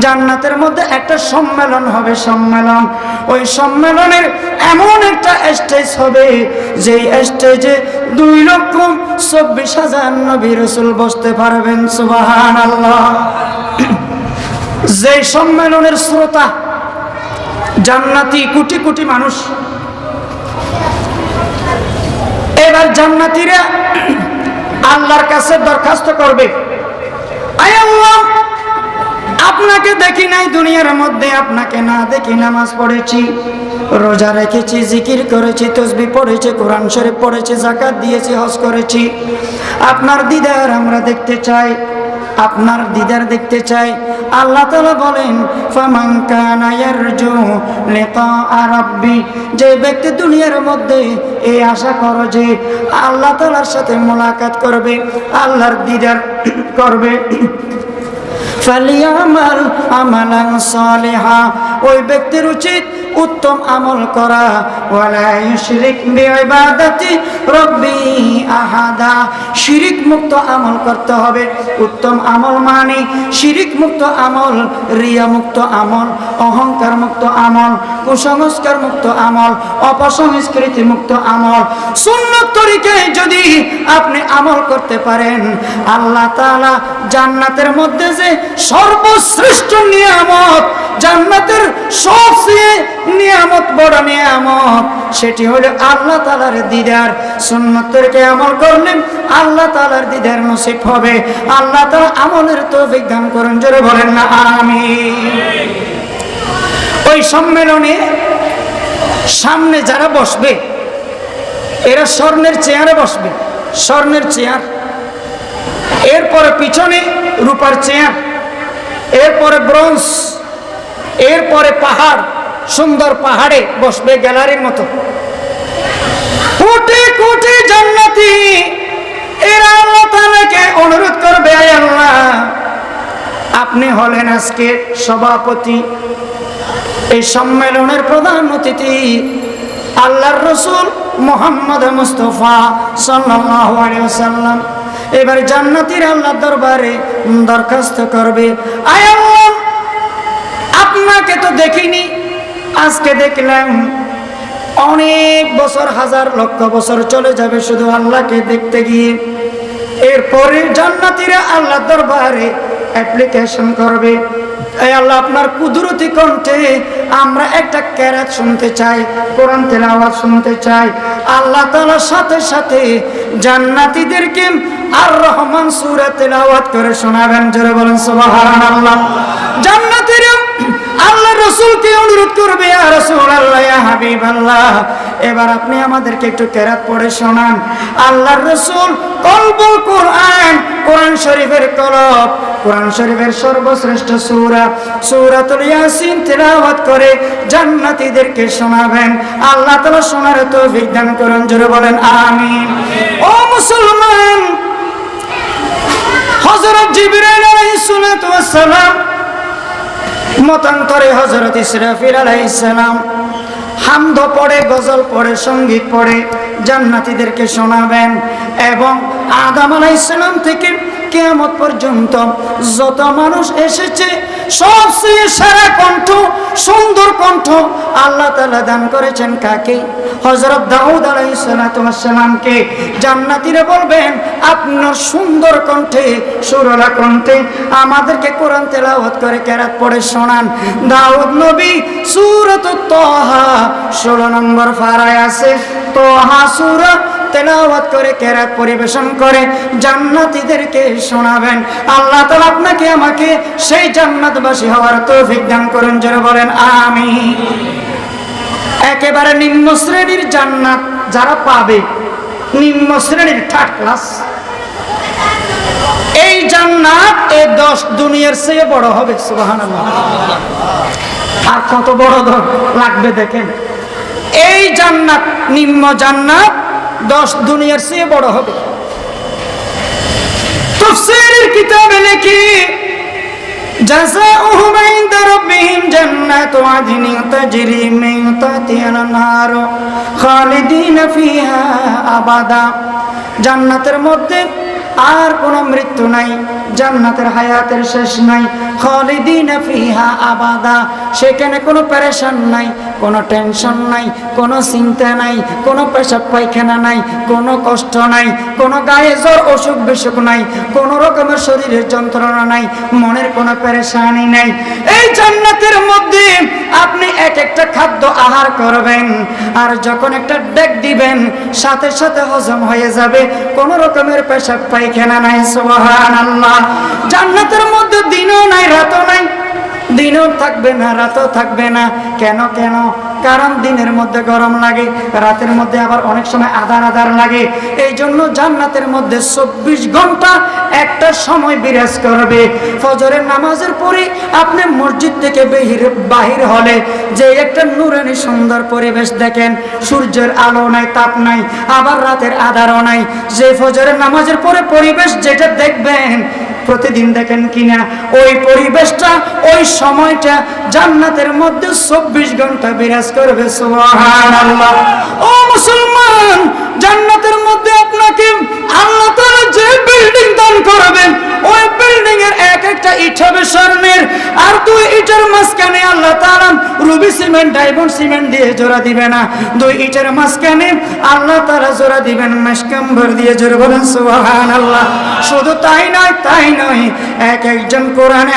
জান্নাতের মধ্যে একটা সম্মেলন হবে, সম্মেলন। ওই সম্মেলনের এমন একটা স্টেজ হবে, যেই স্টেজে 2,24,000 নবী রাসূল বসতে পারবেন। সুবহানাল্লাহ। যেই সম্মেলনের শ্রোতা জান্নাতি কোটি কোটি মানুষ। এবার জান্নাতীরা আল্লাহর কাছে দরখাস্ত করবে, আয় আল্লাহ, আপনাকে দেখি নাই দুনিয়ার মধ্যে, আপনাকে না দেখি নামাজ পড়েছি, রোজা রেখেছি, জিকির করেছি, তাসবিহ পড়েছি, কোরআন শরীফ পড়েছি, যাকাত দিয়েছি, হজ করেছি। আপনার দিদার আমরা দেখতে চাই, আপনার দিদার দেখতে চাই। আল্লাহ তাআলা বলেন, ফামান কানা ইয়ারজু লিকা রাব্বি, যে ব্যক্তি দুনিয়ার মধ্যে এই আশা করো যে আল্লাহ তাআলার সাথে মোলাকাত করবে, আল্লাহর দিদার করবে, ফালিয়ামাল আমালান সালিহা, ওই ব্যক্তির উচিত উত্তম আমল করা, ওয়ালা ইউশরিক বিইবাদাতি রাব্বি আহাদা, শিরিক মুক্ত আমল করতে হবে। উত্তম আমল মানে শিরিক মুক্ত আমল, রিয়া মুক্ত আমল, অহংকার মুক্ত আমল, কুসংস্কার মুক্ত আমল, অপসংস্কৃতি মুক্ত আমল। সুন্নাত তরিকায় যদি আপনি আমল করতে পারেন, আল্লাহ তাআলা জান্নাতের মধ্যে যে সর্বশ্রেষ্ঠ নিয়ামত, জান্নাতের সবচেয়ে নিয়ামত, বড় নিয়ামত, সেটি হলো আল্লাহ তাআলার দিদার। সুন্নাত তরিকায় আমল করলে আল্লাহ তাআলার দিদার নসিব হবে। আল্লাহ তাআলা আমলের তৌফিক দান করুন, জোরে বলেন না আমিন। ওই সম্মেলনে সামনে যারা বসবে, এরা স্বর্ণের চেয়ারে বসবে, স্বর্ণের চেয়ার। এরপরে পিছনে রূপার চেয়ার, এরপরে ব্রোঞ্জ, এরপরে পাহাড়, সুন্দর পাহাড়ে বসবে গ্যালারির মতো। কোটি কোটি জান্নাতি এরা আল্লাহ তাআলাকে অনুরোধ করবে, আয় আল্লাহ, আপনি হলেন আজকে সভাপতি, এই সম্মেলনের প্রধান অতিথি আল্লাহর রাসূল মুহাম্মদ মুস্তাফা সাল্লাল্লাহু আলাইহি ওয়াসাল্লাম। এবার জান্নাতীরা আল্লাহর দরবারে দরখাস্ত করবে, আয় আল্লাহ, আপনাকে তো দেখিনি, আজকে দেখলাম। অনেক বছর, হাজার লক্ষ বছর চলে যাবে শুধু আল্লাহকে দেখতে গিয়ে। এরপরে জান্নাতীরা আল্লাহর দরবারে অ্যাপ্লিকেশন করবে, এই আল্লাহ, আপনার কুদরতি কণ্ঠে আমরা একটা কেরাত শুনতে চাই, কোরআন তেলাওয়াত শুনতে চাই। আল্লাহ তাআলার সাথে সাথে জান্নাতীদেরকে আর রহমান সূরা তেলাওয়াত করে শোনাবেন, জোরে বলেন সুবহানাল্লাহ। জান্নাতীরা আল্লাহ রাসূলকে অনুরোধ করবে, ইয়া রাসূলুল্লাহ, ইয়া হাবিবাল্লাহ, এবার আপনি আমাদেরকে একটু কেরাত পড়ে শোনান। আল্লাহর রাসূল কলবুল কোরআন, কোরআন শরীফের কলব, কোরআন শরীফের সর্বশ্রেষ্ঠ সূরা সূরাতুল ইয়াসিন তেলাওয়াত করে জান্নাতীদেরকে শোনাবেন। আল্লাহ তাআলা শোনার তৌফিক দান করুন, জোরে বলেন আমিন। ও মুসলমান, হযরত জিবরাইল আলাইহিস সালাতু ওয়াস সালাম, মতান্তরে হযরত ইসরাফিল আলাইহিস সালাম হামদ পড়ে, গজল পড়ে, সঙ্গীত পড়ে জান্নাতীদেরকে শোনাবেন। এবং আদম আলাইহিস সালাম থেকে কিয়ামত পর্যন্ত যত মানুষ এসেছে, সবচেয়ে সেরা কণ্ঠ, সুন্দর কণ্ঠ আল্লাহ তাআলা দান করেছেন কাকে? হযরত দাউদ আলাইহিস সালাতু ওয়াস সালামকে। জান্নাতীরা বলবেন, আপনার সুন্দর কণ্ঠে, সুরলা কণ্ঠে আমাদেরকে কোরআন তেলাওয়াত করে কেরাত পড়ে শোনান। দাউদ নবী সূরাতুত তাহা 16 নম্বর পারায় আছে, তাহা সূরা তেলাওয়াত করে কেরাত পরিবেশন করে জান্নাতীদেরকে শোনাবেন। আল্লাহ তাআলা আপনাকে আমাকে সেই জান্নাতবাসী হওয়ার তৌফিক দান করুন, যারা বলেন আমিন। একেবারে নিম্ন শ্রেণীর জান্নাত যারা পাবে, নিম্ন শ্রেণীর থার্ড ক্লাস, এই জান্নাত এই 10 দুনিয়ার চেয়ে বড় হবে। সুবহানাল্লাহ। আর কত বড় লাগবে দেখেন। এই জান্নাত, নিম্ন জান্নাত 10 দুনিয়ার চেয়ে বড় হবে। তাফসীরের কিতাবে লেখি, জাযাউহুম ইনদা রাব্বিহিম জান্নাতু আদনিন তাজরি মিন তাহতিহাল আনহার খালিদিন ফিহা আবাদা। জান্নাতের মধ্যে আর কোনো মৃত্যু নাই, জান্নাতের হায়াতের শেষ নাই, খালিদিনা ফিহা আবাদা, সেখানে কোনো পেরেশান নাই, কোনো টেনশন নাই, কোনো চিন্তা নাই, কোনো পেশাব পায়খানা নাই, কোনো কষ্ট নাই, কোনো গায়ে জ্বর অসুখ বিসুখ নাই, কোনো রকমের শরীরের যন্ত্রণা নাই, মনের কোনো পেরেশানি নাই। এই জান্নাতের মধ্যে আপনি এক একটা খাদ্য আহার করবেন, আর যখন একটা ডেক দিবেন সাথে সাথে হজম হয়ে যাবে, কোনো রকমের পেশাব পায়খানা নাই। সুবহানাল্লাহ। জান্নাতের মধ্যে দিনও নাই রাতও নাই, দিনও থাকবে না রাতও থাকবে না। কেন কেন? কারণ দিনের মধ্যে গরম লাগে, রাতের মধ্যে আবার অনেক সময় আধার আধার লাগে। এই জন্য জান্নাতের মধ্যে 24 ঘন্টা একটা সময় বিরাজ করবে। ফজরের নামাজের পরে আপনি মসজিদ থেকে বাহির হলে যে একটা নূরানি সুন্দর পরিবেশ দেখেন, সূর্যের আলো নাই, তাপ নাই, আবার রাতের আধারও নাই। যে ফজরের নামাজের পরে পরিবেশ যেটা দেখবেন, প্রতিদিন দেখেন কিনা, ওই পরিবেশটা ওই সময়টা জান্নাতের মধ্যে 24 ঘন্টা বিরাজ করবে। সুবহানাল্লাহ। ও মুসলমান, জান্নাতের মধ্যে আপনাকে আল্লাহ তাআলা যে বিল্ডিং দান করবেন, ওই বিল্ডিং এর এক একটা ইট হবে স্বর্ণের, আর 2 ইটের মাঝখানে আল্লাহ তাআলা রুবি সিমেন্ট ডায়মন্ড সিমেন্ট দিয়ে জোড়া দিবে না, 2 ইটের মাঝখানে আল্লাহ তাআলা জোড়া দিবেন মেশকাম্বর দিয়ে। জোরে বলেন সুবহানাল্লাহ। শুধু তাই নয়, এক একজন কোরআনে